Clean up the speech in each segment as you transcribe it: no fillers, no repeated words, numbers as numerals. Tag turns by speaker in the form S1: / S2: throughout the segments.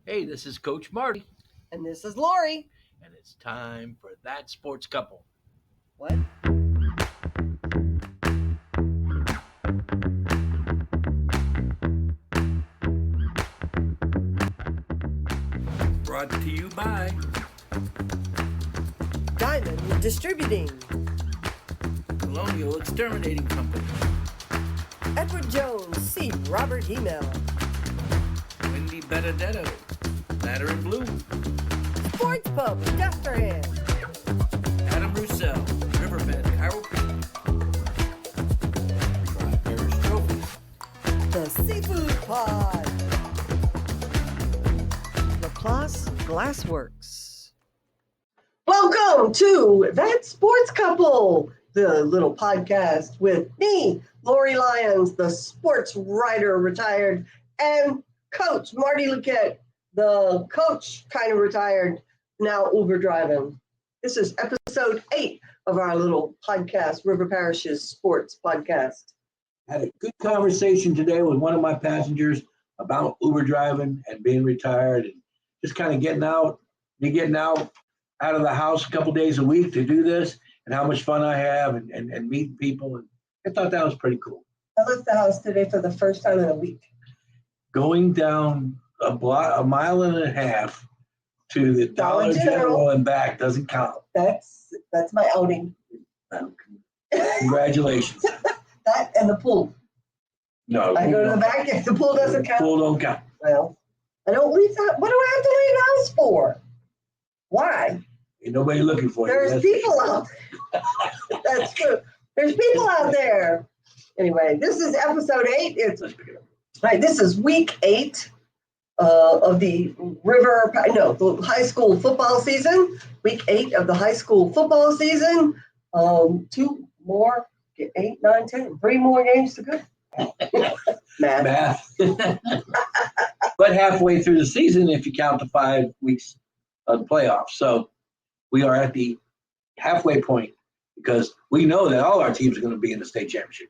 S1: Hey, this is Coach Marty,
S2: And this is Lori.
S1: and it's time for That Sports Couple.
S2: What?
S1: Brought to you by
S2: Diamond Distributing.
S1: Colonial Exterminating Company,
S2: Edward Jones, C. Robert Hemel.
S1: Wendy Benedetto, Matter in Blue,
S2: Sports Pub, Dusterhead.
S1: Adam Roussel, Riverbend, Chiropractic, River Parishes Trophies,
S2: The Seafood Pod. Laplace Glassworks. Welcome to That Sports Couple, the little podcast with me, Lori Lyons, the sports writer retired, and Coach Marty Luquette, the coach kind of retired, now Uber driving. This is episode 8 of our little podcast, River Parishes Sports Podcast.
S3: Had a good conversation today with one of my passengers about Uber driving and being retired and just kind of getting out of the house a couple days a week to do this and how much fun I have and meeting people. And I thought that was pretty cool.
S2: I left the house today for the first time in a week.
S3: Going down a mile and a half to the Dollar General and back doesn't count.
S2: That's my outing.
S3: Congratulations.
S2: That and the pool.
S3: No.
S2: I go to the back if the pool doesn't count.
S3: Pool don't count.
S2: Well, I don't leave that. What do I have to leave the house for? Why?
S3: Ain't nobody looking for you.
S2: There's people out there. That's true. There's people out there. Anyway, this is episode 8. This is week 8 of the the high school football season. Week 8 of the high school football season. 2 more, 8, 9, 10, 3 more games to go. Math.
S3: But halfway through the season, if you count the 5 weeks of the playoffs. So we are at the halfway point because we know that all our teams are going to be in the state championship.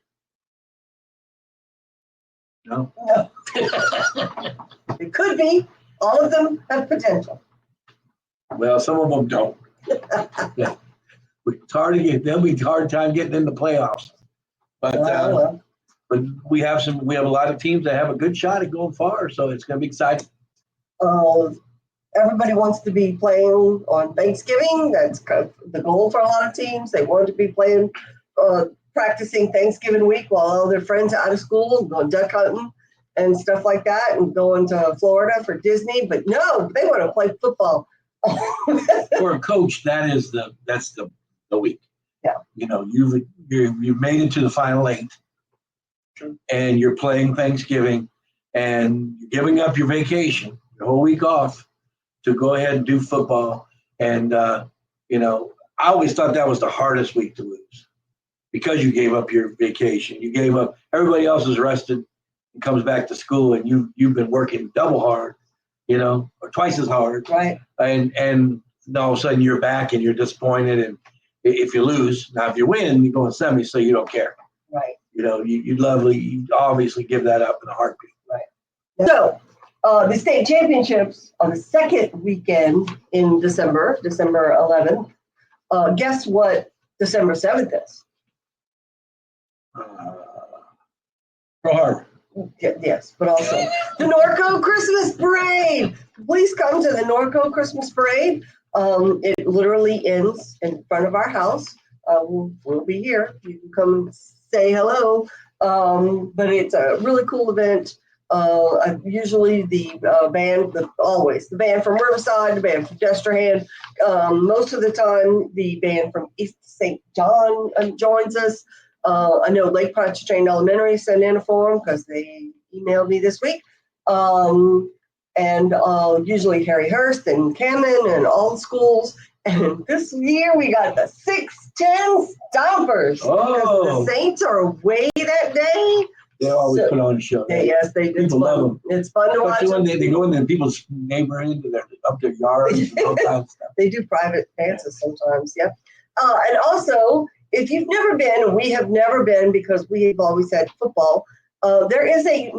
S3: No?
S2: No. It could be. All of them have potential.
S3: Well, some of them don't. Yeah. It's hard to get. They'll be hard time getting in the playoffs. But but we have a lot of teams that have a good shot at going far, so it's going to be exciting.
S2: Everybody wants to be playing on Thanksgiving. That's kind of the goal for a lot of teams. They want to be playing, practicing Thanksgiving week while all their friends are out of school, going duck hunting and stuff like that, and going to Florida for Disney. But no, they want to play football.
S3: For a coach, that's the week.
S2: Yeah.
S3: You know, you've made it to the final 8.
S2: True.
S3: And you're playing Thanksgiving, and you're giving up your vacation, your whole week off, to go ahead and do football. And I always thought that was the hardest week to lose because you gave up your vacation. You gave up. Everybody else is rested and comes back to school, and you've been working double hard, or twice as hard.
S2: Right.
S3: And all of a sudden you're back and you're disappointed. And if you lose, now if you win, you go in semi, so you don't care.
S2: Right.
S3: You'd obviously give that up in a heartbeat.
S2: Right. So the state championships on the second weekend in December 11th. Guess what December 7th is?
S3: Pearl Harbor.
S2: Yes, but also the Norco Christmas Parade. Please come to the Norco Christmas Parade. It literally ends in front of our house. We'll be here. You can come say hello. But it's a really cool event. Usually the band from Riverside, the band from Dusterhead. Most of the time, the band from East St. John joins us. I know Lake Pontchartrain Elementary sent in a form because they emailed me this week. And usually Harry Hurst and Camden and all the schools. And this year we got the 610 Stompers.
S3: Oh.
S2: The Saints are away that day.
S3: They always put on a show.
S2: Yes, they do.
S3: People love them.
S2: It's fun to watch.
S3: Especially when they go in there, people's neighborhood, up their yards, and all kinds of stuff.
S2: They do private dances sometimes, yep. And also, if you've never been, and we have never been because we have always had football, There is a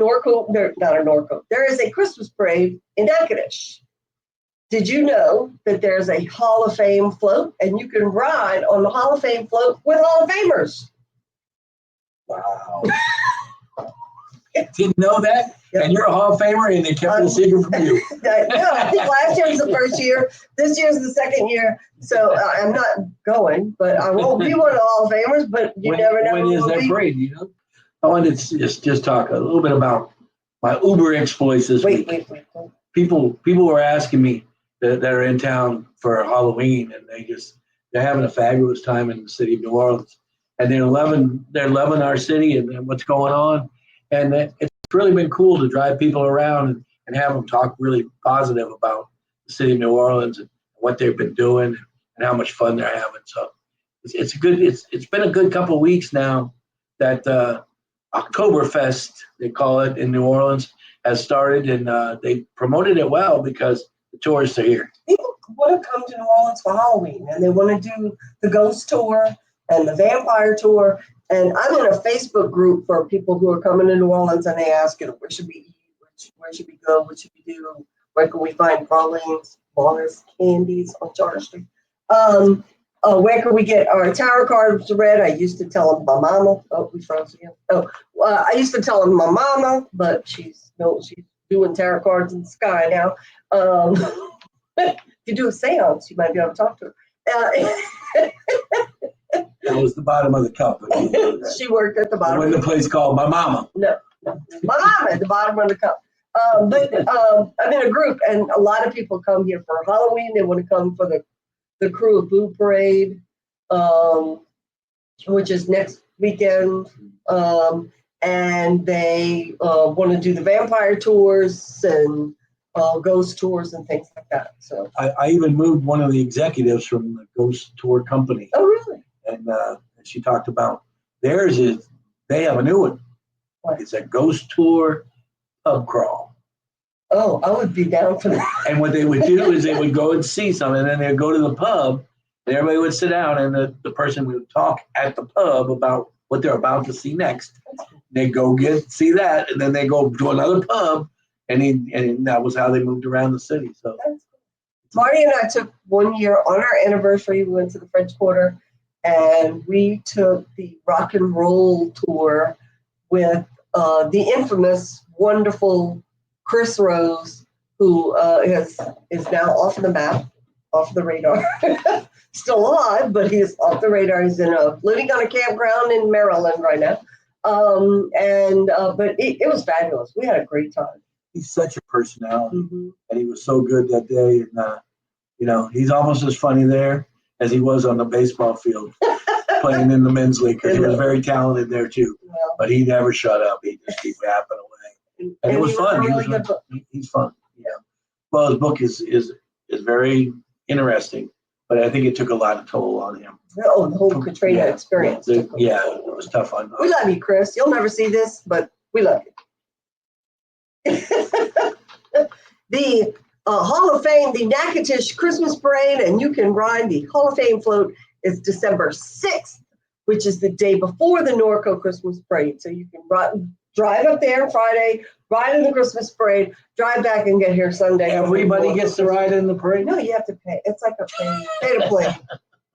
S2: there is a Christmas parade in Natchitoches. Did you know that there's a Hall of Fame float and you can ride on the Hall of Fame float with Hall of Famers?
S3: Wow. Didn't know that?
S2: Yep.
S3: And you're a Hall of Famer and they kept it a secret from you.
S2: No, I think last year was the first year. This year's the second year. So I'm not going, but I won't be one of the Hall of Famers, but you never know.
S3: When is that parade, you know? I wanted to just talk a little bit about my Uber exploits this week.
S2: Wait.
S3: People were asking me that are in town for Halloween, and they're having a fabulous time in the city of New Orleans, and they're loving our city and what's going on, and it's really been cool to drive people around and have them talk really positive about the city of New Orleans and what they've been doing and how much fun they're having. So it's been a good couple of weeks now that Oktoberfest, they call it in New Orleans, has started, and they promoted it well because the tourists are here.
S2: People want to come to New Orleans for Halloween, and they want to do the ghost tour and the vampire tour. And I'm in a Facebook group for people who are coming to New Orleans, and they ask, where should we eat? Where should we go? What should we do? Where can we find pralines, bars, candies on Charter Street? Where can we get our tarot cards read? I used to tell them my mama. Oh, we froze again. I used to tell them my mama, but she's doing tarot cards in the sky now. If you do a seance, you might be able to talk to her.
S3: That was the bottom of the cup.
S2: She worked at the bottom.
S3: When the place called my mama.
S2: No, my mama at the bottom of the cup. But I'm in a group, and a lot of people come here for Halloween. They want to come for the Crew of Blue Parade, which is next weekend. And they want to do the vampire tours and ghost tours and things like that. So
S3: I even moved one of the executives from the ghost tour company.
S2: Oh, really?
S3: And she talked about theirs is, they have a new one.
S2: What?
S3: It's a ghost tour pub crawl.
S2: Oh, I would be down for that.
S3: And what they would do is they would go and see something, and then they'd go to the pub, and everybody would sit down, and the person would talk at the pub about what they're about to see next. They'd go see that, and then they go to another pub, and that was how they moved around the city. So
S2: Marty and I took 1 year on our anniversary. We went to the French Quarter, and we took the rock and roll tour with the infamous, wonderful Chris Rose, who is now off the map, off the radar. Still alive, but he's off the radar. He's living on a campground in Maryland right now. But it was fabulous. We had a great time.
S3: he's such a personality,
S2: Mm-hmm.
S3: and he was so good that day. And he's almost as funny there as he was on the baseball field playing in the men's league, because he was very talented there too.
S2: Yeah.
S3: But he never shut up. He just kept yapping away, and it was fun. He's fun. Yeah. Well, his book is very interesting, but I think it took a lot of toll on him.
S2: Oh, the whole Katrina experience.
S3: It was tough on him.
S2: We love you, Chris. You'll never see this, but we love you. The Hall of Fame, the Natchitoches Christmas Parade, and you can ride the Hall of Fame float is December 6th, which is the day before the Norco Christmas Parade. So you can drive up there Friday, ride in the Christmas Parade, drive back and get here Sunday.
S3: Everybody gets to ride in the parade?
S2: No, you have to pay. It's like a pay to play.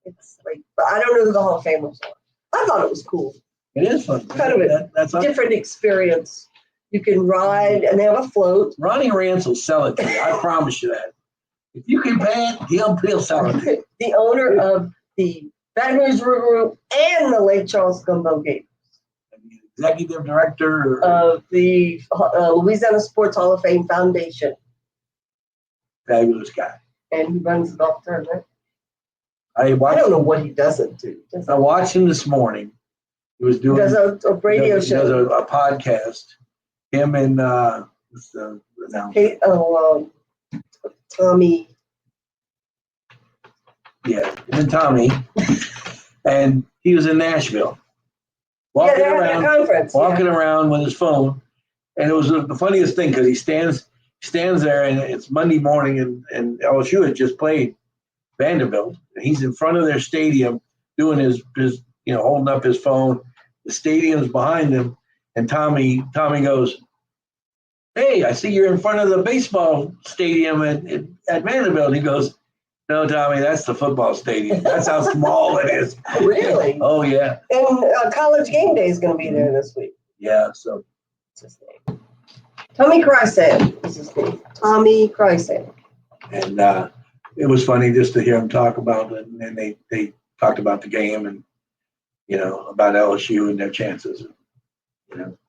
S2: It's like, but I don't know who the Hall of Famers are. I thought it was cool.
S3: It is fun.
S2: Kind of
S3: That's
S2: different experience. You can ride, and they have a float.
S3: Ronnie Rance will sell it to you. I promise you that. If you can pay it, he'll sell it to you.
S2: The owner of the Baton Rouge River Group and the Lake Charles Gumbo Gate.
S3: Executive director
S2: Of the Louisiana Sports Hall of Fame Foundation.
S3: Fabulous guy.
S2: And he runs the golf tournament.
S3: I
S2: I don't know what he doesn't do.
S3: I watched him this morning. He was doing
S2: Does a radio
S3: does
S2: show.
S3: a podcast. Him and
S2: Tommy.
S3: Yeah, him and Tommy. And he was in Nashville. Walking around with his phone. And it was the funniest thing, because he stands there, and it's Monday morning, and LSU had just played Vanderbilt. And he's in front of their stadium doing his holding up his phone. The stadium's behind him, And Tommy goes, "Hey, I see you're in front of the baseball stadium at Vanderbilt." He goes, "No, Tommy, that's the football stadium. That's how small it is."
S2: Really?
S3: Oh, yeah.
S2: And College Game Day is going to be there this week.
S3: Yeah, so.
S2: What's his name? Tommy Chrysant is his name. Tommy Chrysant.
S3: And it was funny just to hear him talk about it. And they talked about the game and, about LSU and their chances.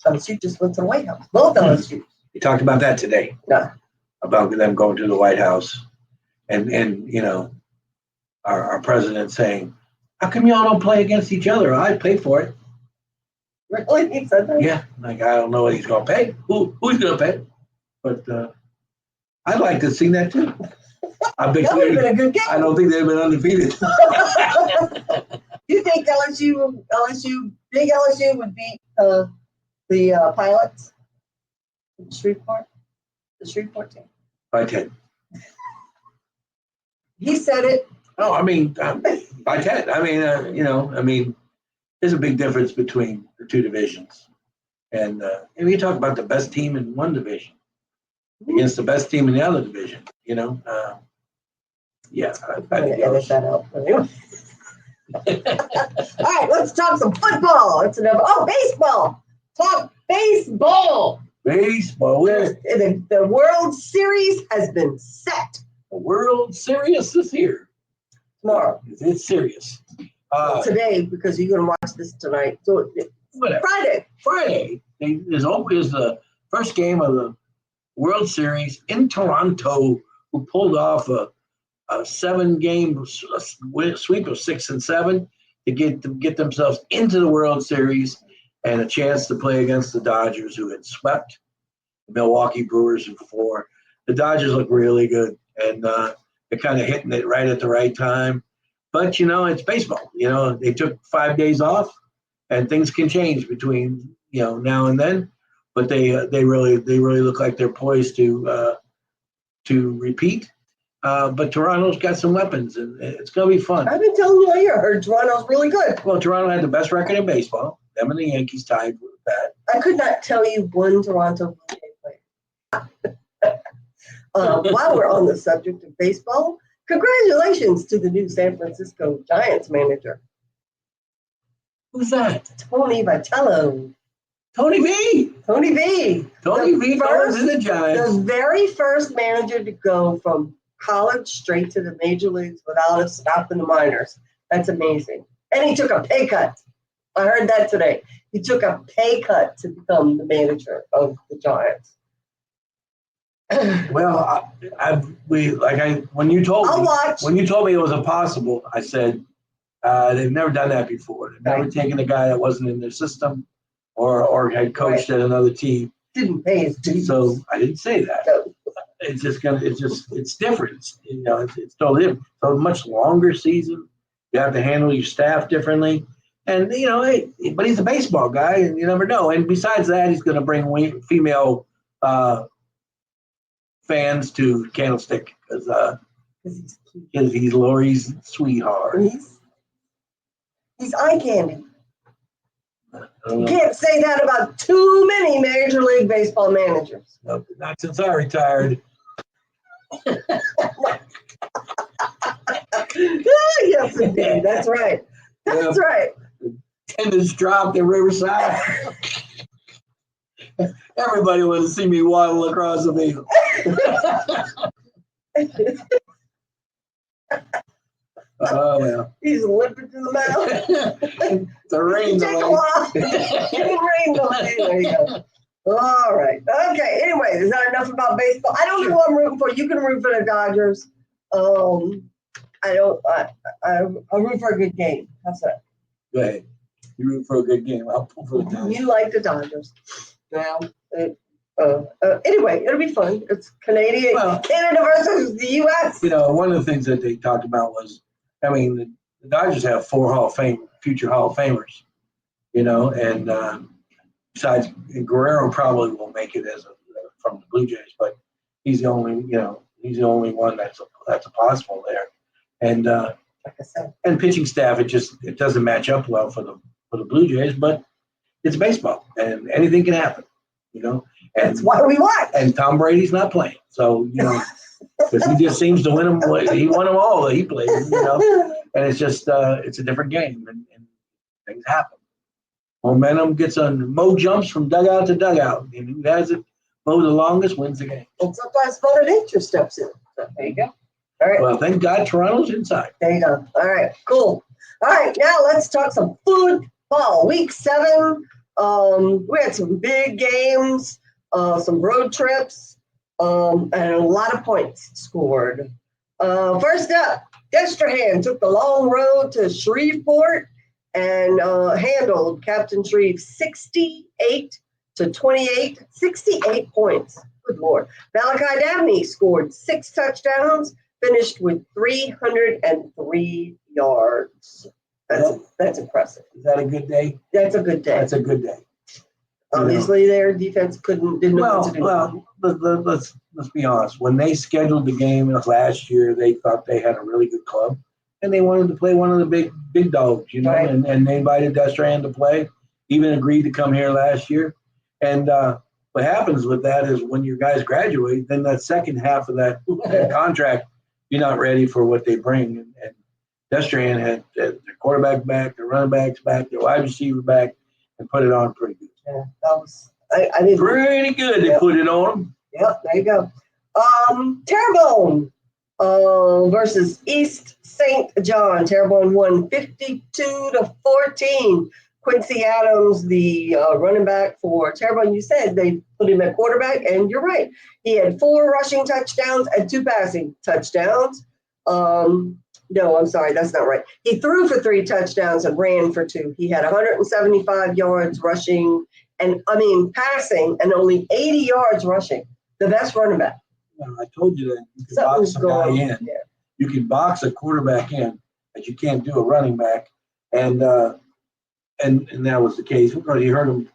S2: LSU just went to the White House. Both LSU.
S3: He talked about that today.
S2: Yeah.
S3: About them going to the White House. And our president saying, "How come y'all don't play against each other? I pay for it."
S2: Really? He said that?
S3: Yeah. Like, I don't know what he's going to pay. Who's going to pay? But I'd like to see that too.
S2: That would have been a good game.
S3: I don't think they've been undefeated.
S2: You think big LSU would beat the Pilots? Shreveport? The Shreveport team.
S3: By 10.
S2: He said it.
S3: Oh, I mean, by 10. I mean, there's a big difference between the two divisions. And you talk about the best team in one division against the best team in the other division, yeah, I think
S2: Edit that out. Anyway. All right, let's talk some football. It's enough. Oh, baseball. Talk baseball.
S3: Baseball.
S2: The World Series has been set.
S3: The World Series is here.
S2: Tomorrow.
S3: It's serious.
S2: Today, because you're going to watch this tonight. So
S3: Whatever.
S2: Friday.
S3: Is the first game of the World Series in Toronto, who pulled off a 7-game sweep of 6 and 7 to get themselves into the World Series and a chance to play against the Dodgers, who had swept the Milwaukee Brewers before. The Dodgers look really good, and they're kind of hitting it right at the right time. But it's baseball. They took 5 days off, and things can change between now and then. But they really look like they're poised to repeat. But Toronto's got some weapons, and it's going to be fun.
S2: I've been telling you all year, I heard Toronto's really good.
S3: Well, Toronto had the best record in baseball. Them and the Yankees tied with that.
S2: I could not tell you one Toronto Blue Jay player. While we're on the subject of baseball, congratulations to the new San Francisco Giants manager.
S3: Who's that?
S2: Tony Vitello.
S3: Tony V.
S2: Tony V.
S3: Tony V. goes to the
S2: The
S3: Giants.
S2: very first manager to go from college straight to the major leagues without a stop in the minors. That's amazing. And he took a pay cut. I heard that today. He took a pay cut to become the manager of the Giants.
S3: Well, when you told
S2: I'll
S3: me
S2: watch.
S3: when you told me it was impossible, I said they've never done that before. They've never taken a guy that wasn't in their system or had coached at another team.
S2: Didn't pay his dues.
S3: So I didn't say that.
S2: So,
S3: It's different. It's totally different. So a much longer season. You have to handle your staff differently. And but he's a baseball guy, and you never know. And besides that, he's going to bring female fans to Candlestick because he's Lori's sweetheart.
S2: He's eye candy.
S3: I don't
S2: You
S3: know.
S2: can't say that about too many Major League Baseball managers.
S3: No, not since I retired.
S2: Yes, indeed. That's right. That's right.
S3: Attendance dropped in Riverside. Everybody wanted to see me waddle across the field. Oh, well.
S2: He's limping to the mouth.
S3: The rain
S2: Take a
S3: delay.
S2: while. Rain delay. There you go. All right. Okay. Anyway, is that enough about baseball? I don't know who I'm rooting for. You can root for the Dodgers. I don't. I'll root for a good game. How's that?
S3: Go ahead. You root for a good game. I'll pull for the Dodgers.
S2: You like the Dodgers. Now, anyway, it'll be fun. It's Canada versus the U.S.
S3: One of the things that they talked about was, the Dodgers have 4 future Hall of Famers, and besides Guerrero probably will make it from the Blue Jays, but he's the only one that's a possible there. And
S2: Like I said,
S3: and pitching staff, it doesn't match up well for the Blue Jays, but it's baseball, and anything can happen, you know. And,
S2: That's why we watch.
S3: and Tom Brady's not playing, so you know, because he just seems to win them. He won them all that he played, you know. And it's just it's a different game, and things happen. Momentum gets on. Mo jumps from dugout to dugout, and who has it mow the longest wins the game.
S2: And sometimes Mother Nature steps in. So there you go. All right.
S3: Well, thank God Toronto's inside.
S2: There you go. All right, cool. All right, now let's talk some football. Week 7, we had some big games, some road trips, and a lot of points scored. First up, Destrehan took the long road to Shreveport and handled Captain Shreve 68-28, 68 points. Good Lord. Malachi Dabney scored 6 touchdowns, finished with 303 yards. That's impressive.
S3: Is that a good day?
S2: That's a good day.
S3: That's a good day.
S2: Obviously, their defense didn't know what to do.
S3: Well, let's be honest. When they scheduled the game last year, they thought they had a really good club, and they wanted to play one of the big dogs, you know.
S2: Right.
S3: And they invited Destrehan to play. Even agreed to come here last year. And what happens with that is when your guys graduate, then that second half of that contract, you're not ready for what they bring. And Destrehan had their quarterback back, their running backs back, their wide receiver back, and put it on pretty good.
S2: Yeah, that was I mean
S3: Pretty good. They put it on.
S2: Yep, there you go. Terrebonne versus East St. John. Terrebonne won 52-14. Quincy Adams, the running back for Terrebonne, you said they put him at quarterback, and you're right. He had 4 rushing touchdowns and 2 passing touchdowns. No, I'm sorry, that's not right. He threw for 3 touchdowns and ran for 2. He had 175 yards rushing, passing, and only 80 yards rushing. The best running back.
S3: Well, I told you that you can
S2: Something's
S3: box a guy
S2: going
S3: in.
S2: on. Yeah.
S3: You can box a quarterback in, but you can't do a running back. And that was the case because you heard him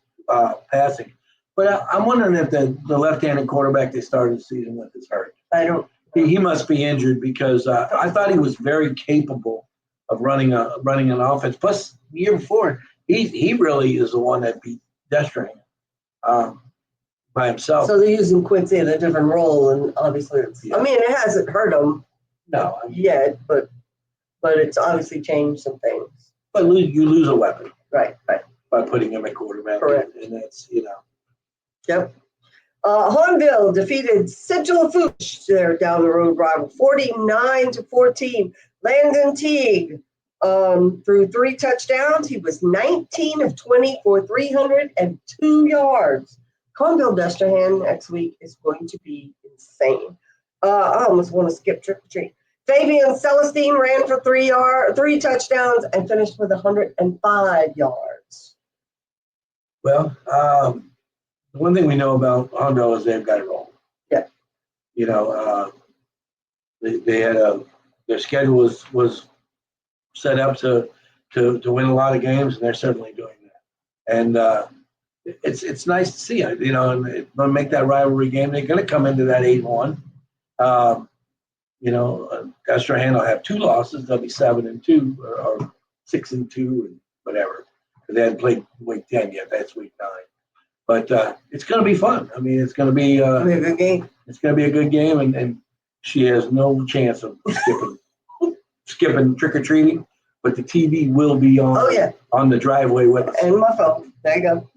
S3: passing. But I'm wondering if the left-handed quarterback they started the season with is hurt.
S2: I don't.
S3: He must be injured because I thought he was very capable of running an offense. Plus, the year before, he really is the one that beat Destrehan by himself.
S2: So they're using Quincy in a different role, and obviously, it hasn't hurt him
S3: No,
S2: yet, but it's obviously changed some things.
S3: but you lose a weapon
S2: Right.
S3: by putting him at quarterback.
S2: Correct.
S3: And that's,
S2: Yep. Hornville defeated Central Lafourche, their down the road rival, 49-14. Landon Teague threw 3 touchdowns. He was 19 of 20 for 302 yards. Conville Destrehan next week is going to be insane. I almost want to skip trick or treat. Fabian Celestine ran for 3 touchdowns and finished with 105 yards.
S3: Well, the one thing we know about Hondo is they've got it rolling.
S2: Yeah.
S3: They had their schedule was set up to win a lot of games, and they're certainly doing that. And it's nice to see it. And they're going to make that rivalry game. They're going to come into that 8-1. Destrehan will have 2 losses. They'll be 7-2 or 6-2 and whatever. They hadn't played week 10 yet. That's week 9. But it's going to be fun. It's going to be
S2: a good game.
S3: It's going to be a good game, and she has no chance of skipping trick-or-treating. But the TV will be on.
S2: Oh, yeah.
S3: On the driveway with us.
S2: And my phone. There you go.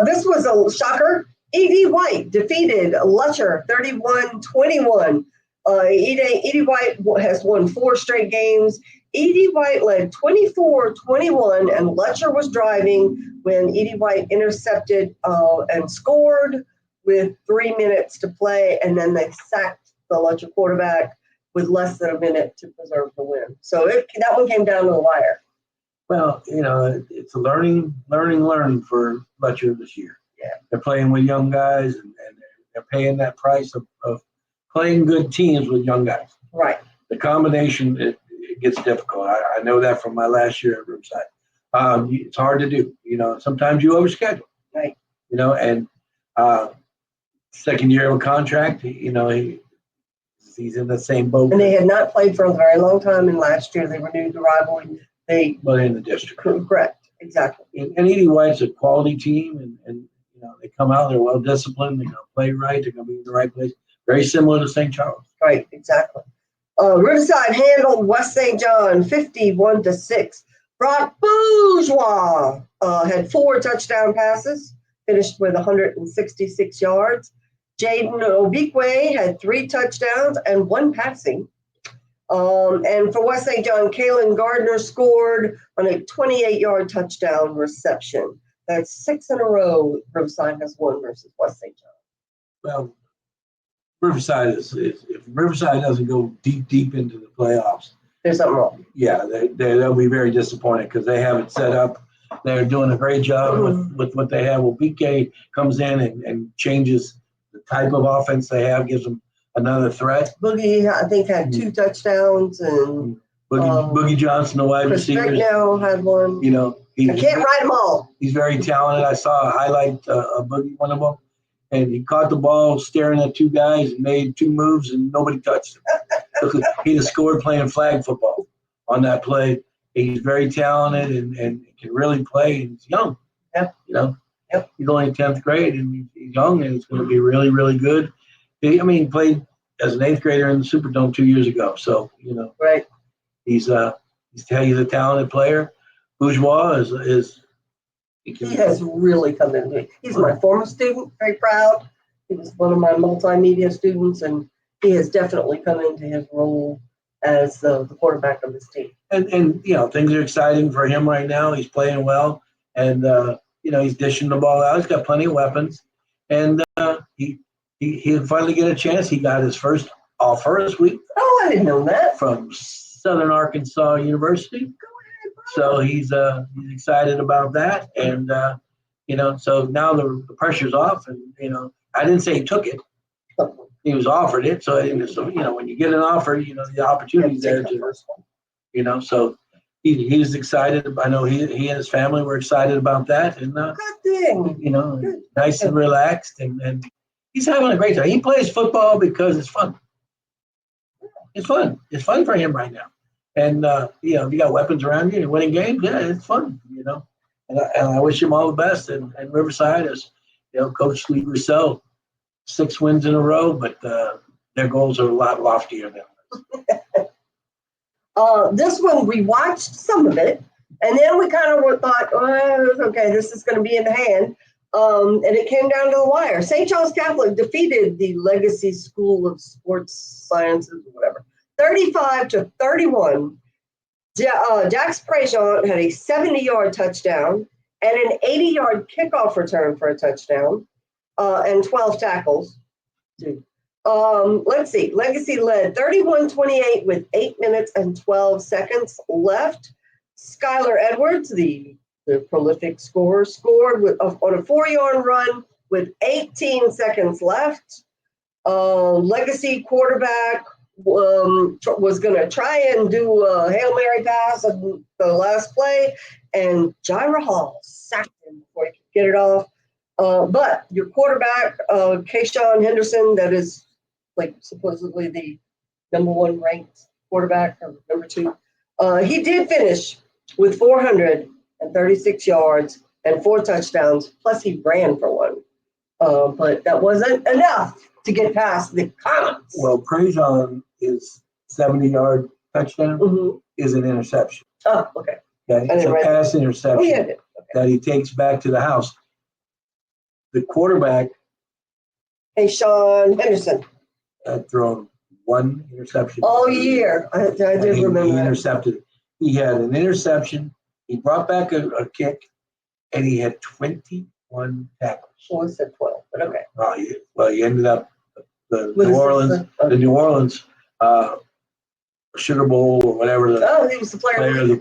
S2: This was a shocker. E.D. White defeated Letcher 31-21. E.D. White has won 4 straight games. E.D. White led 24-21, and Letcher was driving when E.D. White intercepted and scored with 3 minutes to play, and then they sacked the Letcher quarterback with less than a minute to preserve the win. So that one came down to the wire.
S3: Well, it's a learning for Letcher this year.
S2: Yeah.
S3: They're playing with young guys, and they're paying that price of playing good teams with young guys.
S2: Right.
S3: The combination, it gets difficult. I know that from my last year at Riverside. It's hard to do. Sometimes you overschedule.
S2: Right.
S3: And second year of a contract, he's in the same boat.
S2: And they had not played for a very long time, and last year they renewed the rivalry.
S3: But in the district.
S2: Correct. exactly.
S3: And Edie White's a quality team, and they come out, they're well disciplined, they're going to play right, they're going to be in the right place. Very similar to St. Charles.
S2: Right, exactly. Riverside handled West St. John 51-6. Brock Bourgeois had 4 touchdown passes, finished with 166 yards. Jaden Obikwe had 3 touchdowns and 1 passing. And for West St. John, Kaylin Gardner scored on a 28-yard touchdown reception. That's 6 in a row Riverside has won versus West St. John.
S3: Well, Riverside is if Riverside doesn't go deep into the playoffs,
S2: There's something wrong.
S3: yeah, they'll be very disappointed because they have it set up. They're doing a great job with what they have. Well, BK comes in and changes the type of offense they have, gives them another threat.
S2: Boogie, I think, had 2 touchdowns, and
S3: Boogie Johnson, the wide
S2: Chris
S3: receiver,
S2: Now had 1. I can't write them all.
S3: He's very talented. I saw a highlight of Boogie, one of them, and he caught the ball staring at 2 guys and made 2 moves, and nobody touched him. He just scored playing flag football on that play. He's very talented and can really play. And he's young.
S2: Yep.
S3: Yep. He's only in 10th grade, and he's young, and he's going to be really, really good. He played as an 8th grader in the Superdome 2 years ago. So,
S2: Right.
S3: he's a talented player. Bourgeois is
S2: He has really come in. He's my former student, very proud. He was one of my multimedia students, and he has definitely come into his role as the quarterback of this team.
S3: And things are exciting for him right now. He's playing well, and he's dishing the ball out. He's got plenty of weapons, and he'll finally get a chance. He got his first offer this week.
S2: Oh, I didn't know that.
S3: From Southern Arkansas University. So he's excited about that, and so now the pressure's off, and I didn't say he took it. He was offered it, so when you get an offer, the opportunity's there to, so he was excited. I know he and his family were excited about that, and
S2: good thing.
S3: Nice and relaxed, and he's having a great time. He plays football because it's fun. It's fun. It's fun for him right now. And if you got weapons around you and you're winning games, yeah, it's fun, And I wish him all the best. And Riverside is, Coach Lee Russell, 6 wins in a row, but their goals are a lot loftier than
S2: this one, we watched some of it, and then we kind of thought, okay, this is going to be in the hand. And it came down to the wire. St. Charles Catholic defeated the Legacy School of Sports Sciences, whatever, 35-31. Dax Prejean had a 70-yard touchdown and an 80-yard kickoff return for a touchdown, and 12 tackles. Let's see. Legacy led 31-28 with 8 minutes and 12 seconds left. Skylar Edwards, the prolific scorer, scored on a 4-yard run with 18 seconds left. Legacy quarterback was going to try and do a Hail Mary pass on the last play, and Jaira Hall sacked him before he could get it off. But your quarterback, Kayshawn Henderson, that is supposedly the number 1 ranked quarterback, or number 2, he did finish with 436 yards and 4 touchdowns, plus he ran for 1. But that wasn't enough to get past the Comets.
S3: Well, Prejean is 70-yard touchdown is an interception.
S2: Oh, okay.
S3: It's a pass interception that he takes back to the house. The quarterback,
S2: Sean Henderson,
S3: had thrown 1 interception
S2: all year. I did remember.
S3: He intercepted it. He had an interception. He brought back a kick, and he had 21 tackles.
S2: Well, I said 12, but okay.
S3: He ended up the New Orleans Sugar Bowl or whatever.
S2: He was the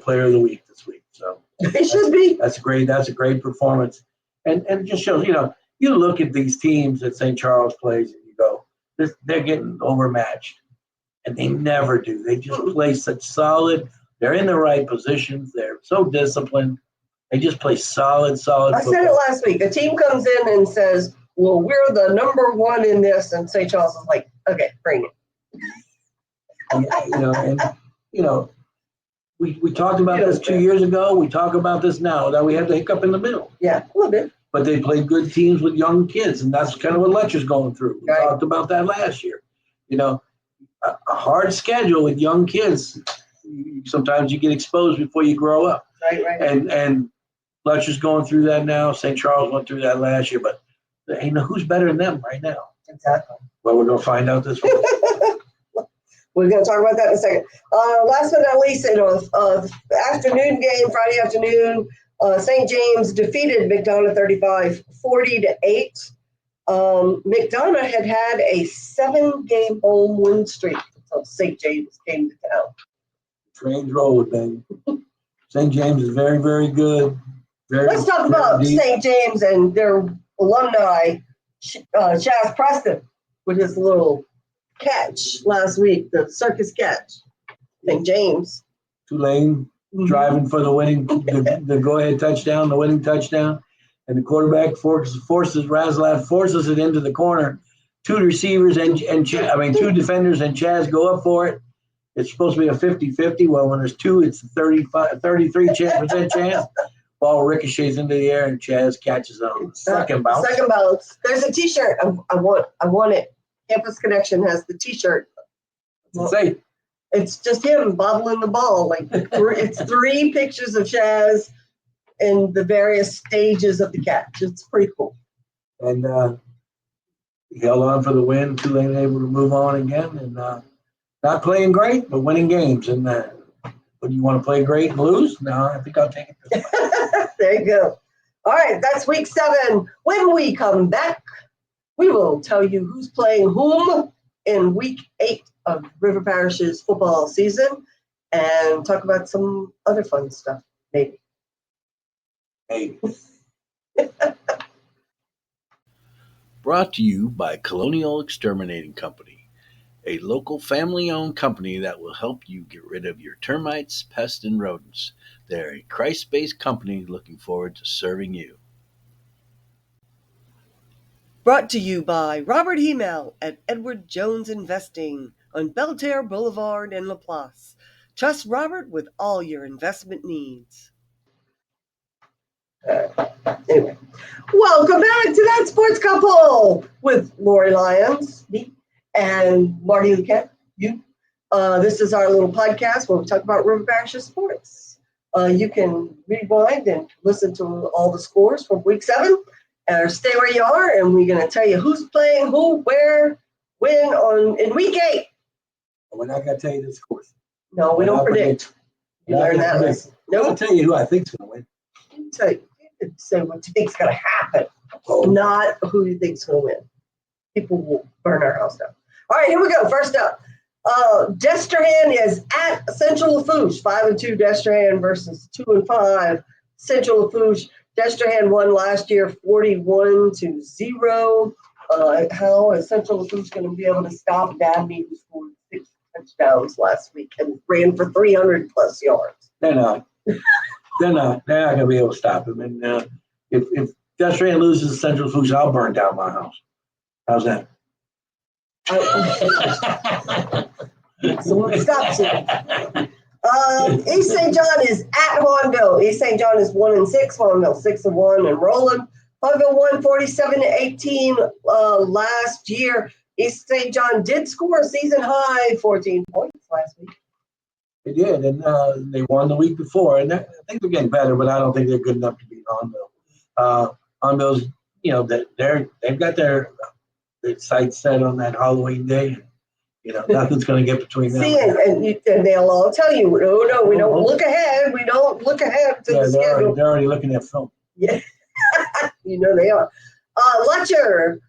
S3: player of the week this week. So
S2: it should be.
S3: That's a great performance, and it just shows. You look at these teams that St. Charles plays, and you go, they're getting overmatched, and they never do. They just play such solid. They're in the right positions. They're so disciplined. They just play solid football.
S2: I said it last week. A team comes in and says, well, we're the number 1 in this, and St. Charles is like, okay, bring it.
S3: We talked about this 2 years ago. We talk about this now. That we have the hiccup in the middle.
S2: Yeah, a little bit.
S3: But they played good teams with young kids, and that's kind of what Letcher's going through. We
S2: Right.
S3: talked about that last year. You know, a hard schedule with young kids. Sometimes you get exposed before you grow up.
S2: Right.
S3: And Letcher's going through that now. St. Charles went through that last year, but who's better than them right now?
S2: Exactly.
S3: Well, we're going to find out this week.
S2: We're going to talk about that in a second. Last but not least, afternoon game, Friday afternoon, St. James defeated McDonough 35-40-8. McDonough had a 7-game home win streak until St. James came to town.
S3: Trains roll, baby. St. James is very, very good.
S2: Let's talk about St. James and their alumni, Chaz Preston, with his little catch last week, the circus catch. St. James.
S3: Tulane driving for the winning, the go-ahead touchdown, the winning touchdown. And the quarterback forces Razlat forces it into the corner. Two defenders and Chaz go up for it. It's supposed to be a 50-50. Well, when there's two, it's a 33% chance. Ball ricochets into the air and Chaz catches it on the second bounce.
S2: Second bounce. There's a T-shirt. I want it. Campus Connection has the T-shirt.
S3: Say,
S2: it's just him bobbling the ball. Like it's 3 pictures of Chaz in the various stages of the catch. It's pretty cool.
S3: And he held on for the win. Tulane able to move on again, and not playing great, but winning games. And when you want to play great and lose, no, I think I'll take it.
S2: There you go. All right, that's week 7. When we come back, we will tell you who's playing whom in week 8 of River Parishes football season and talk about some other fun stuff, maybe.
S1: Brought to you by Colonial Exterminating Company, a local family-owned company that will help you get rid of your termites, pests, and rodents. They're a Christ-based company looking forward to serving you.
S2: Brought to you by Robert Hemel at Edward Jones Investing on Belterre Boulevard in Laplace. Trust Robert with all your investment needs. Anyway, welcome back to That Sports Couple with Lori Lyons, me, and Marty Luquette, you. This is our little podcast where we talk about River Parishes sports. You can rewind and listen to all the scores from week 7. Or stay where you are, and we're going to tell you who's playing who, where, when in week 8.
S3: We're not going to tell you the scores.
S2: No, we don't predict. You learn that lesson.
S3: No, I'll tell you who I think's going to win.
S2: You can say what you think's going to happen, not who you think's going to win. People will burn our house down. All right, here we go. First up, Destrehan is at Central Lafourche. 5-2 Destrehan versus 2-5 Central Lafourche. Destrehan won last year 41-0. How is Central Lafourche going to be able to stop Dabney, who scored 6 touchdowns last week and ran for 300+ yards?
S3: They're not. They're not going to be able to stop him. And if Destrehan loses to Central Lafourche, I'll burn down my house. How's that?
S2: Someone stops you. East St. John is at Hornville. East St. John is 1-6. Hornville 6-1 and rolling. Hornville won 47-18 last year. East St. John did score a season high 14 points last week.
S3: They did, and they won the week before. And I think they're getting better, but I don't think they're good enough to beat Hornville. Hornville's, they've got their sights set on that Halloween day. Nothing's going to get between them.
S2: See, and they'll all tell you, no, we don't look ahead. We don't look ahead to the schedule.
S3: They're already looking at film.
S2: Yeah, they are. Letcher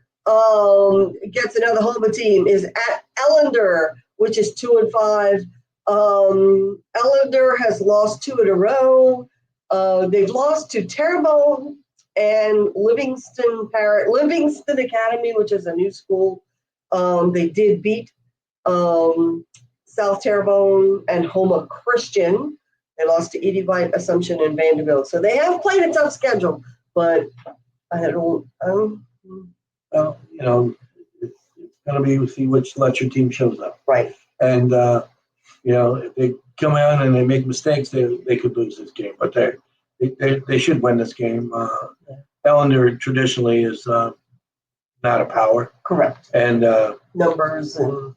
S2: gets another Homa team, is at Ellender, which is 2-5. Ellender has lost 2 in a row. They've lost to Terrebonne and Livingston Academy, which is a new school. They did beat South Terrebonne and Homa Christian. They lost to Edie White, Assumption, and Vanderbilt. So they have played a tough schedule, but I don't.
S3: Well, it's going to be, we'll see which Letcher team shows up.
S2: Right.
S3: And if they come out and they make mistakes, they could lose this game. But they should win this game. Ellender traditionally is not a power.
S2: Correct.
S3: And
S2: numbers and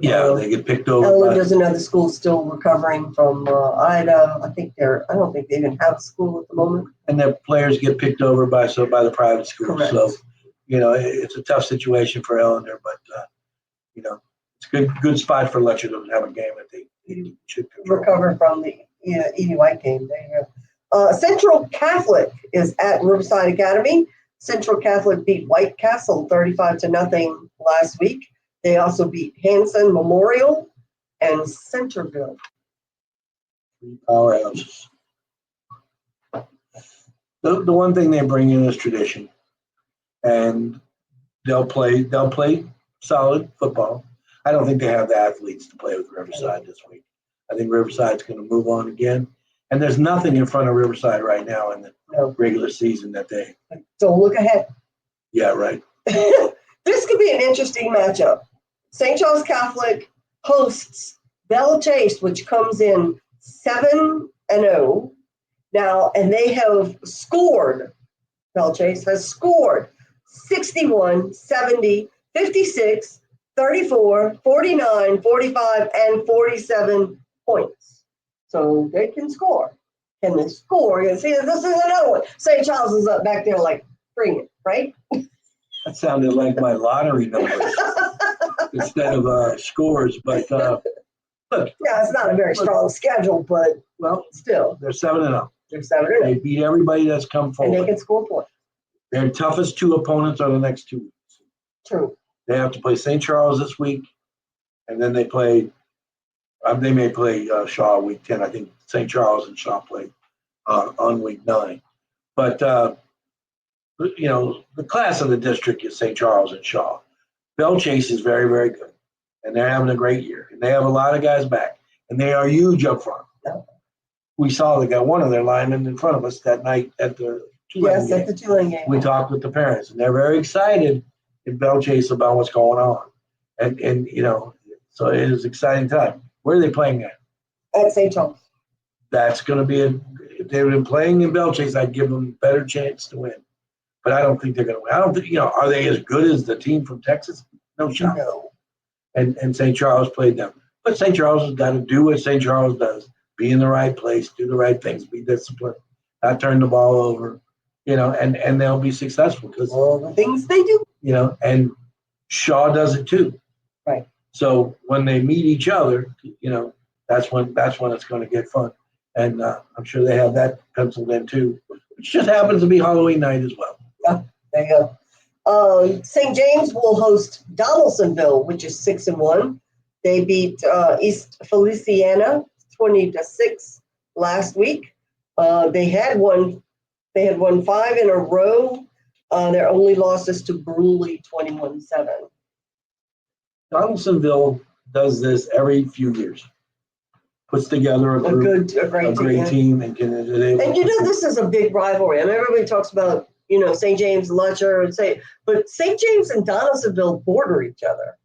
S3: they get picked over.
S2: Ellender's another school still recovering from Ida. I don't think they even have a school at the moment.
S3: And their players get picked over by the private schools.
S2: Correct.
S3: So, it's a tough situation for Ellender, but it's a good spot for Letcher to have a game that they should control.
S2: Recover from the Edie White game. There you go. Central Catholic is at Riverside Academy. Central Catholic beat White Castle 35-0 last week. They also beat Hanson Memorial and Centerville.
S3: Three powerhouses. The one thing they bring in is tradition, and they'll play solid football. I don't think they have the athletes to play with Riverside this week. I think Riverside's going to move on again, and there's nothing in front of Riverside right now in the regular season that they.
S2: So look ahead.
S3: Yeah, right.
S2: This could be an interesting matchup. St. Charles Catholic hosts Belle Chase, which comes in 7-0 now, and they have scored. Belle Chase has scored 61, 70, 56, 34, 49, 45, and 47 points. So they can score. Can they score? You see, this is another one. St. Charles is up back there like, bring it, right?
S3: That sounded like my lottery numbers instead of scores. But look,
S2: yeah, it's not a very strong schedule, but still,
S3: they're 7-0.
S2: They're 7-0.
S3: They beat everybody that's come forward.
S2: And they can score points.
S3: Their toughest two opponents are the next 2 weeks.
S2: True.
S3: They have to play St. Charles this week, and then they play. They may play Shaw week 10. I think St. Charles and Shaw play on week 9. But the class of the district is St. Charles and Shaw. Belle Chase is very, very good, and they're having a great year. And they have a lot of guys back, and they are huge up front.
S2: Yeah.
S3: We saw they got one of their linemen in front of us that night at the Tulane game.
S2: At the Tulane game.
S3: We talked with the parents, and they're very excited in Belle Chase about what's going on. And so it is an exciting time. Where are they playing at?
S2: At St. Charles.
S3: That's going to be if they were playing in Belle Chase, I'd give them a better chance to win. But I don't think they're going to win. I don't think, are they as good as the team from Texas? No shot.
S2: No.
S3: And St. Charles played them. But St. Charles has got to do what St. Charles does. Be in the right place, do the right things, be disciplined, not turn the ball over, and they'll be successful because
S2: all the things they do.
S3: And Shaw does it too.
S2: Right.
S3: So when they meet each other, that's when it's going to get fun. And I'm sure they have that penciled in too, which just happens to be Halloween night as well.
S2: Yeah, there you go. St. James will host Donaldsonville, which is 6-1. They beat East Feliciana 20-6 last week. They had won 5 in a row. Their only losses to Bruley 21-7.
S3: Donaldsonville does this every few years. Puts together a great team, and
S2: this is a big rivalry. I mean, everybody talks about St. James, Letcher, but St. James and Donaldsonville border each other.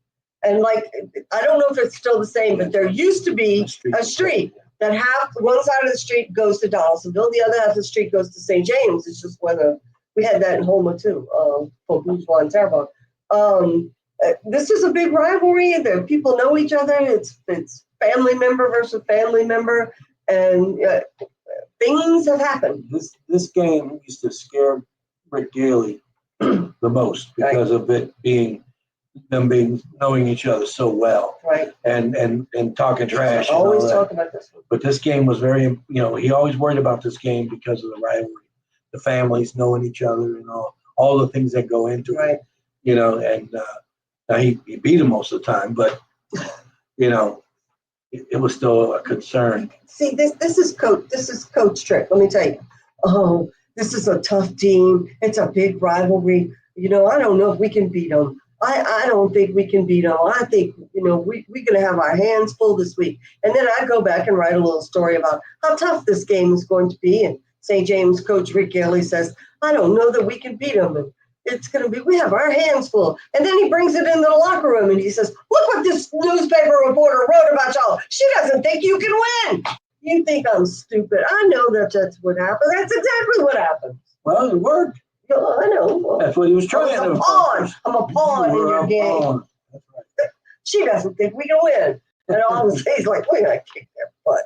S2: And I don't know if it's still the same, but there used to be a street that one side of the street goes to Donaldsonville, the other half of the street goes to St. James. It's just whether we had that in Houma too, for Bourgeois and Terrebonne. This is a big rivalry. People know each other. It's family member versus family member, and things have happened.
S3: This game used to scare Rick Gailey the most because of it being knowing each other so well,
S2: right?
S3: And talking trash.
S2: Always talk about this one.
S3: But this game was very, he always worried about this game because of the rivalry, the families knowing each other, and all the things that go into it. And now he beat him most of the time, but it was still a concern.
S2: See, this is coach trick. Let me tell you. Oh, this is a tough team. It's a big rivalry. I don't know if we can beat them. I don't think we can beat them. I think, we're going to have our hands full this week. And then I go back and write a little story about how tough this game is going to be. And St. James coach Rick Gailey says, I don't know that we can beat them. And it's going to be, we have our hands full. And then he brings it into the locker room and he says, look what this newspaper reporter wrote about y'all. She doesn't think you can win. You think I'm stupid. I know that's what happened. That's exactly what happened.
S3: Well, it worked.
S2: I know. Well,
S3: that's what he was trying to do.
S2: I'm a pawn in your game.
S3: That's right.
S2: She doesn't think we can win. And all of a sudden he's like, we're going to kick their butt.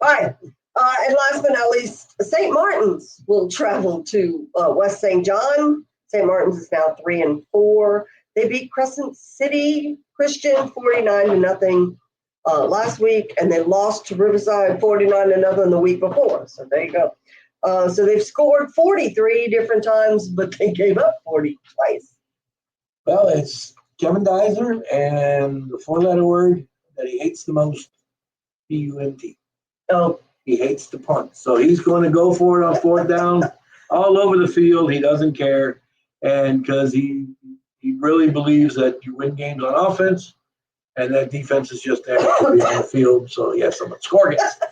S2: All right. And last but not least, St. Martin's will travel to West St. John. St. Martin's is now 3-4. They beat Crescent City Christian 49-0 last week, and they lost to Riverside 49-0 the week before. So there you go. So they've scored 43 different times, but they gave up 40 twice.
S3: Well, it's Kevin Dizer and the four-letter word that he hates the most, P-U-N-T.
S2: Oh.
S3: He hates the punt. So he's going to go for it on fourth down all over the field. He doesn't care. And because he really believes that you win games on offense and that defense is just there to be on the field. So he has someone score against.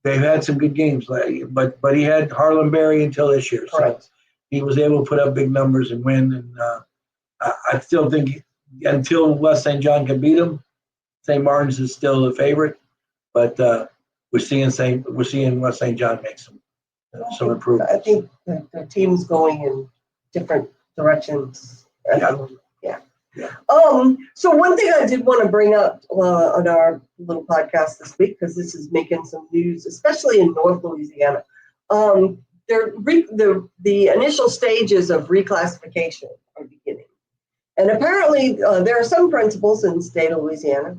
S3: They've had some good games, but he had Harlan Berry until this year. So
S2: Correct.
S3: He was able to put up big numbers and win. And I still think until West St. John can beat him, St. Martin's is still the favorite. But we're seeing West St. John make some improvements.
S2: I think the team's going in different directions. Yeah. So one thing I did want to bring up on our little podcast this week, because this is making some news, especially in North Louisiana. The initial stages of reclassification are beginning. And apparently there are some principals in the state of Louisiana,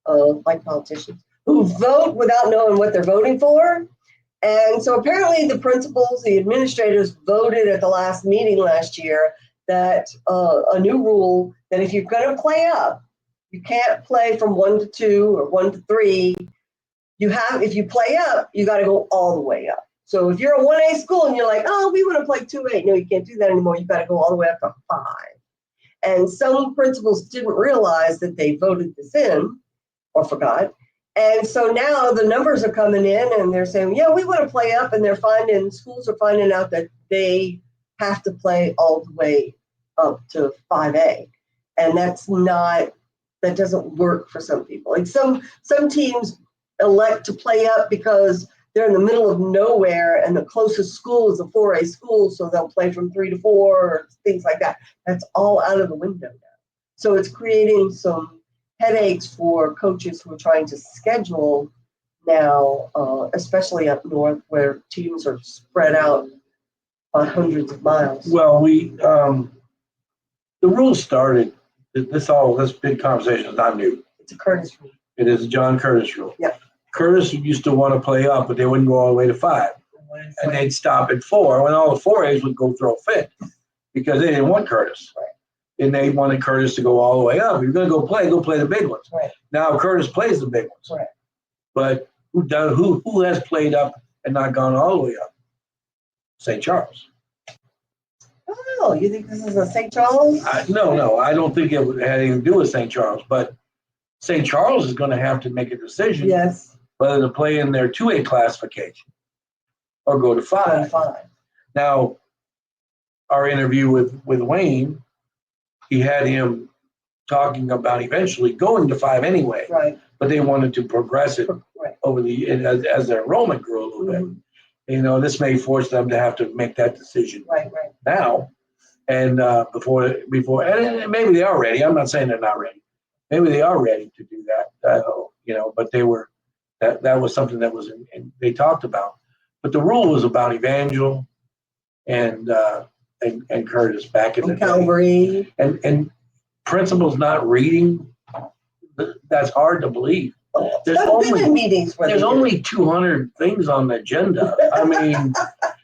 S2: like politicians, who vote without knowing what they're voting for. And so apparently the principals, the administrators voted at the last meeting last year that a new rule that if you're going to play up, you can't play from 1 to 2 or 1 to 3. If you play up, you got to go all the way up. So if you're a 1A school and you're like, oh, we want to play 2A, no, you can't do that anymore. You got to go all the way up to 5. And some principals didn't realize that they voted this in or forgot. And so now the numbers are coming in and they're saying, yeah, we want to play up. And schools are finding out that they have to play all the way up to 5A. And that doesn't work for some people. Like some teams elect to play up because they're in the middle of nowhere and the closest school is a 4A school. So they'll play from 3 to 4 or things like that. That's all out of the window now. So it's creating some headaches for coaches who are trying to schedule now, especially up north where teams are spread out on hundreds of miles.
S3: Well, the rules started. This big conversation is not new.
S2: It's a Curtis rule.
S3: It is a John Curtis rule.
S2: Yeah.
S3: Curtis used to want to play up, but they wouldn't go all the way to 5, and they'd stop at 4. When all the 4As would go throw a fit because they didn't want Curtis.
S2: Right.
S3: And they wanted Curtis to go all the way up. If you're going to go play the big ones.
S2: Right.
S3: Now Curtis plays the big ones.
S2: Right. But
S3: who has played up and not gone all the way up? St. Charles.
S2: Oh, you think this is a St. Charles?
S3: No, I don't think it had anything to do with St. Charles. But St. Charles is going to have to make a decision.
S2: Yes.
S3: Whether to play in their 2A classification or go to 5. Now, our interview with Wayne, he had him talking about eventually going to 5 anyway.
S2: Right.
S3: But they wanted to progress it
S2: right.
S3: over as their enrollment grew a little bit. This may force them to have to make that decision now. And before, and maybe they are ready. I'm not saying they're not ready. Maybe they are ready to do that. But they were. That was something that was they talked about. But the rule was about Evangel and Curtis back in the
S2: Calvary.
S3: Day. And principals not reading, that's hard to believe. There's only 200 things on the agenda. I mean,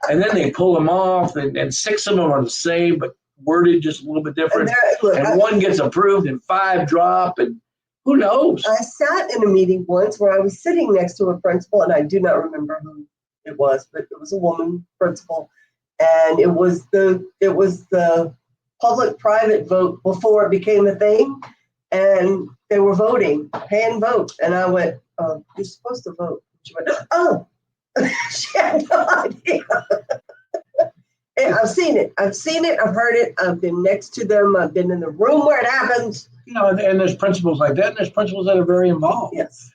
S3: and then they pull them off, and 6 of them are the same, but worded just a little bit different. And one gets approved, and 5 drop, and who knows?
S2: I sat in a meeting once where I was sitting next to a principal, and I do not remember who it was, but it was a woman principal, and it was the public-private vote before it became a thing, and they were voting, hand vote, and I went, "Oh, you're supposed to vote." She went, "Oh," she had no idea. I've seen it. I've heard it. I've been next to them. I've been in the room where it happens.
S3: And there's principals like that, and there's principals that are very involved.
S2: Yes.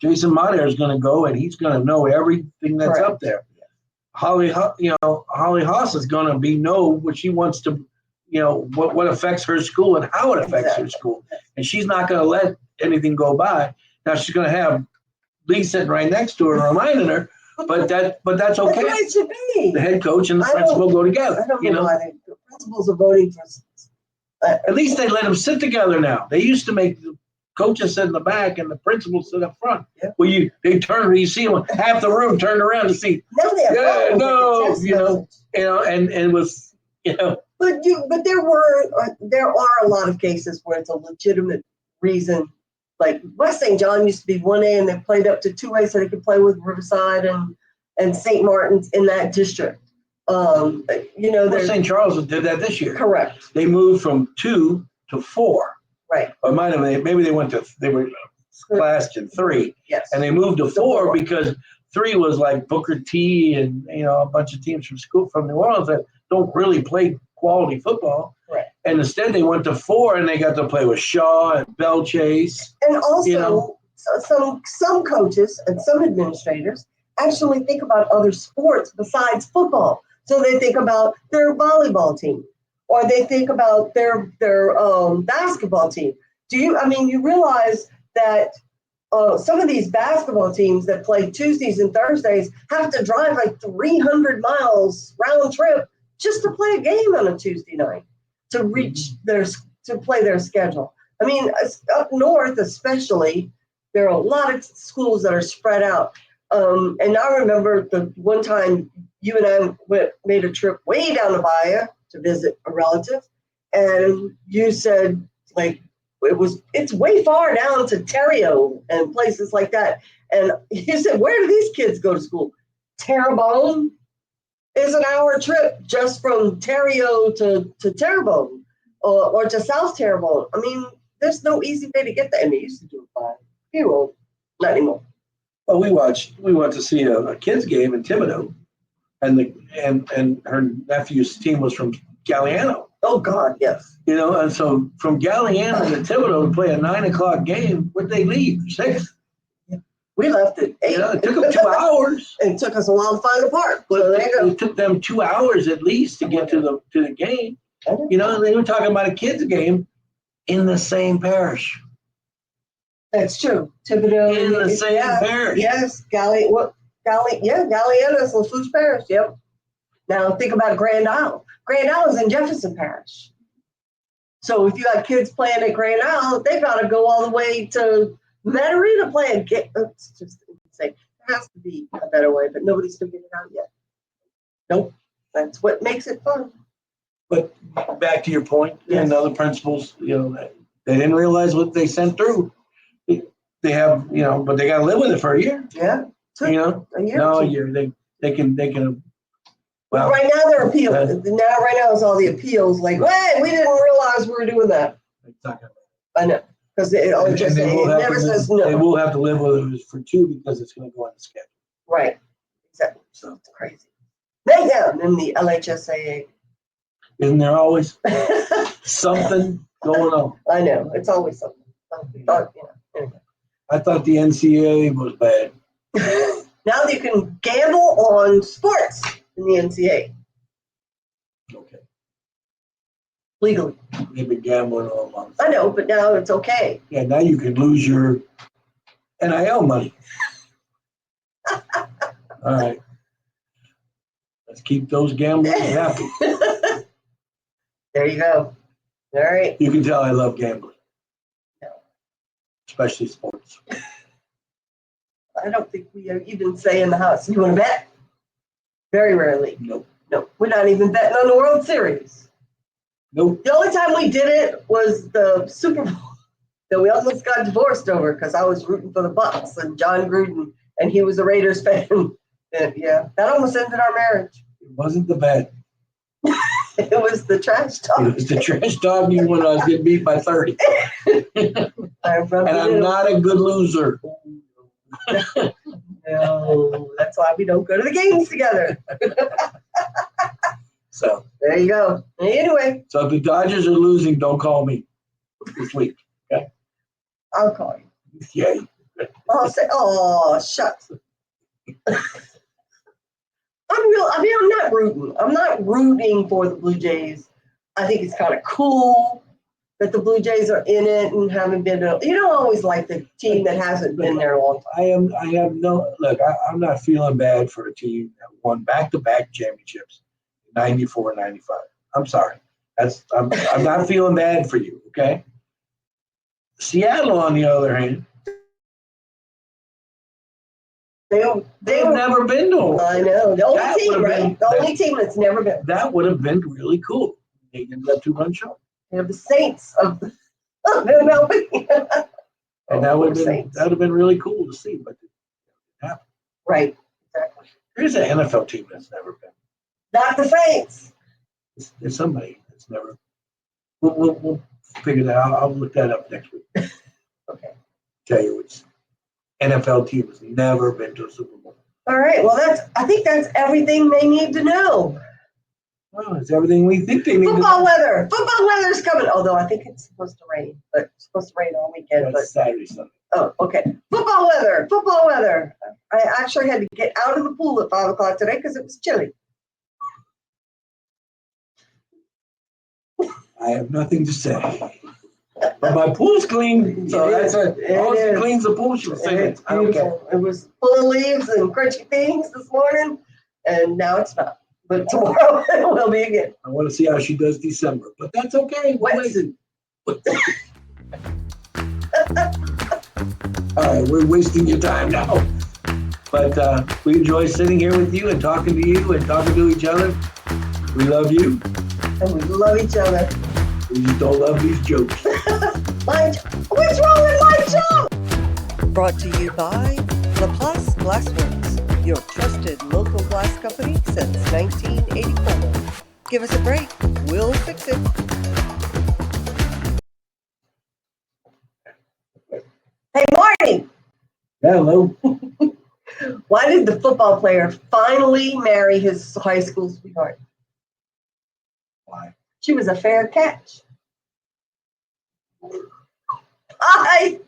S3: Jason Motter is going to go, and he's going to know everything that's
S2: Correct.
S3: up there. Holly Haas is going to know what she wants to, what affects her school and how it affects her school, and she's not going to let anything go by. Now she's going to have Lee sitting right next to her, reminding her, but that's okay.
S2: That's the way it should be.
S3: The head coach and the principal go together.
S2: I don't know why the principals are voting for.
S3: At least they let them sit together now. They used to make the coaches sit in the back and the principals sit up front.
S2: Yep.
S3: Well, they turn, you see them half the room turned around to see.
S2: Now they have
S3: And it was,
S2: But there are a lot of cases where it's a legitimate reason. Like West St. John used to be 1A, and they played up to 2A, so they could play with Riverside and St. Martin's in that district.
S3: St. Charles did that this year.
S2: Correct.
S3: They moved from 2 to 4.
S2: Right.
S3: Or maybe they were classed in 3.
S2: Yes.
S3: And they moved to 4 because 3 was like Booker T and a bunch of teams from New Orleans that don't really play quality football.
S2: Right.
S3: And instead they went to 4 and they got to play with Shaw and Bell Chase.
S2: And also some coaches and some administrators actually think about other sports besides football. So they think about their volleyball team, or they think about their basketball team. You realize that some of these basketball teams that play Tuesdays and Thursdays have to drive like 300 miles round trip just to play a game on a Tuesday night to reach to play their schedule. Up north especially, there are a lot of schools that are spread out. And I remember the one time you and I made a trip way down to Bahia to visit a relative, and you said it's way far down to Terrio and places like that. And you said, where do these kids go to school? Terrebonne is an hour trip just from Terrio to Terrebonne or to South Terrebonne. There's no easy way to get there. And they used to do it by hero, not anymore.
S3: Well, we went to see a kids game in Thibodeau, and her nephew's team was from Galliano.
S2: Oh God, yes.
S3: And so from Galliano to Thibodeau to play a 9:00 game, would they leave? 6.
S2: We left at 8.
S3: It took them 2 hours.
S2: And it took us a while to find the park. Well, there you go.
S3: It took them 2 hours at least to get to the game. They were talking about a kids game in the same parish.
S2: That's true. Thibodeau
S3: in the same parish.
S2: Yes, Galliano is Lafourche Parish. Yep. Now think about Grand Isle. Grand Isle is in Jefferson Parish. So if you got kids playing at Grand Isle, they got to go all the way to Metairie to play a game. It's just insane. There has to be a better way, but nobody's figured it out yet. Nope. That's what makes it fun.
S3: But back to your point, and other principals, they didn't realize what they sent through. They have, but they got to live with it for a year.
S2: Yeah.
S3: A year. They can. Well,
S2: right now they're appeals. Right now is all the appeals. Like, wait, we didn't realize we were doing that. I know, because it never says no.
S3: They will have to live with it for 2 because it's going to go on the schedule.
S2: Right. Exactly. So it's crazy. Mayhem in the LHSAA.
S3: Isn't there always something going on?
S2: I know. It's always something. Anyway.
S3: I thought the NCAA was bad.
S2: Now you can gamble on sports in the NCAA.
S3: Okay.
S2: Legally.
S3: They've been gambling all month.
S2: I know, but now it's okay.
S3: Yeah, now you can lose your NIL money. All right. Let's keep those gamblers happy.
S2: There you go. All right.
S3: You can tell I love gambling.
S2: No.
S3: Especially sports.
S2: I don't think we even say in the house, you want to bet? Very rarely.
S3: Nope.
S2: No, we're not even betting on the World Series.
S3: Nope.
S2: The only time we did it was the Super Bowl that we almost got divorced over because I was rooting for the Bucks and John Gruden, and he was a Raiders fan. And, that almost ended our marriage.
S3: It wasn't the bet.
S2: It was the trash talk.
S3: It was the trash talk you when I was getting beat by 30. And I'm not a good loser.
S2: No, that's why we don't go to the games together.
S3: So
S2: there you go. Anyway,
S3: so if the Dodgers are losing, don't call me this week.
S2: I'll call you.
S3: Yeah.
S2: I'll say, oh, shucks. I'm not rooting. I'm not rooting for the Blue Jays. I think it's kind of cool that the Blue Jays are in it and haven't been. You don't always like the team that hasn't been there a long time.
S3: I have no look. I'm not feeling bad for a team that won back-to-back championships, 94, 95. I'm sorry. I'm not feeling bad for you. Okay. Seattle, on the other hand, they've never been to them.
S2: I know. The only team, right?
S3: Been,
S2: the only team that's never been.
S3: That would have been really cool. They ended up 2-run show.
S2: They're the Saints of MLB.
S3: And that would have been really cool to see, but it didn't happen.
S2: Right. Exactly.
S3: There's an NFL team that's never been.
S2: Not the Saints.
S3: There's somebody that's never. We'll figure that out. I'll look that up next week.
S2: Okay.
S3: Tell you which NFL team has never been to a Super Bowl.
S2: All right. Well, I think that's everything they need to know.
S3: Well, it's everything we think they need.
S2: Football weather. Football weather's coming. Although I think it's supposed to rain, but it's supposed to rain all weekend.
S3: That's Saturday, Sunday.
S2: Oh, okay. Football weather. Football weather. I actually had to get out of the pool at 5 o'clock today because it was chilly.
S3: I have nothing to say. But my pool's clean, so that's it. As long as it cleans the pool, she'll sing it. I don't care.
S2: It was full of leaves and crunchy things this morning, and now it's not. But tomorrow it will be again.
S3: I want to see how she does December, but that's okay.
S2: Wetsuit.
S3: All right, we're wasting your time now. But we enjoy sitting here with you and talking to you and talking to each other. We love you.
S2: And we love each other.
S3: We just don't love these jokes.
S2: What's wrong with my joke?
S4: Brought to you by LaPlace Glassworks, your trusted local glass company since 1984. Give us a break. We'll fix it.
S2: Hey, Marty.
S3: Hello.
S2: Why did the football player finally marry his high school sweetheart?
S3: Why?
S2: She was a fair catch. Hi.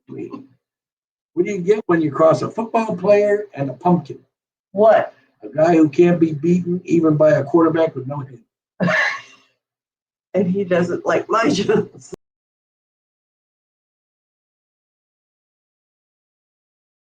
S3: What do you get when you cross a football player and a pumpkin?
S2: What?
S3: A guy who can't be beaten even by a quarterback with no hand.
S2: And he doesn't like my jokes.